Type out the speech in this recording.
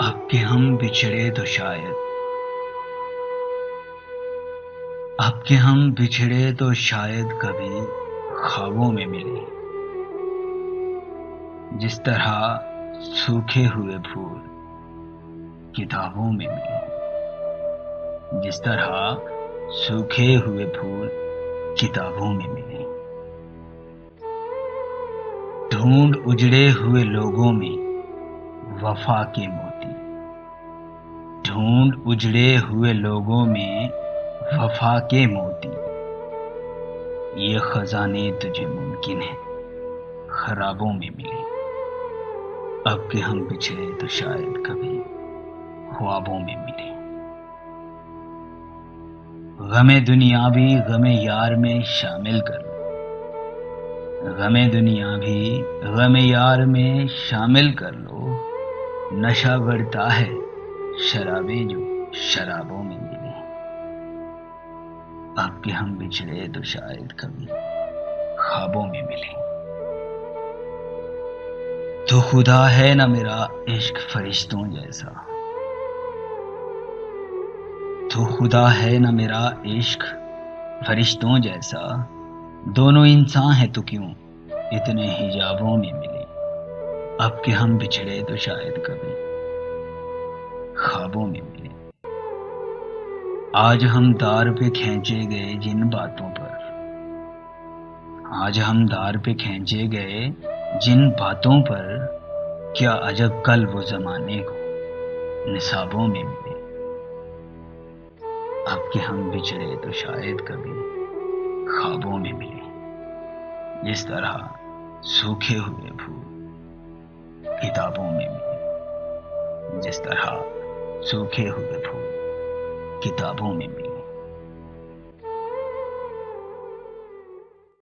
अब के हम बिछड़े तो शायद अब के हम बिछड़े तो शायद कभी ख्वाबों में मिले। जिस तरह सूखे हुए फूल किताबों में मिले। जिस तरह सूखे हुए फूल किताबों में मिले। ढूंढ उजड़े हुए लोगों में वफा के मोती। ढूंढ उजड़े हुए लोगों में वफा के मोती। ये खजाने तुझे मुमकिन है खराबों में मिले। अब के हम बिछड़े तो शायद कभी ख्वाबों में मिले। गमे दुनिया भी गमे यार में शामिल कर लो। गमे दुनिया भी गमे यार में शामिल कर लो। नशा बढ़ता है शराबें जो शराबों में मिले। अब के हम बिछड़े तो शायद कभी ख्वाबों में मिले। तो खुदा है ना मेरा इश्क फरिश्तों जैसा। तो खुदा है ना मेरा इश्क फरिश्तों जैसा। दोनों इंसान हैं तो क्यों इतने हिजाबों में मिले। अब के हम बिछड़े तो शायद कभी ख्वाबों में मिले। आज हम दार पे खींचे गए जिन बातों पर। आज हम दार पे खींचे गए जिन बातों पर। क्या अजब कल वो जमाने को निसाबों में मिले। अब के हम बिछड़े तो शायद कभी ख्वाबों में मिले। जिस तरह सूखे हुए फूल किताबों में मिले। जिस तरह सूखे हुए फूल किताबों में मिले।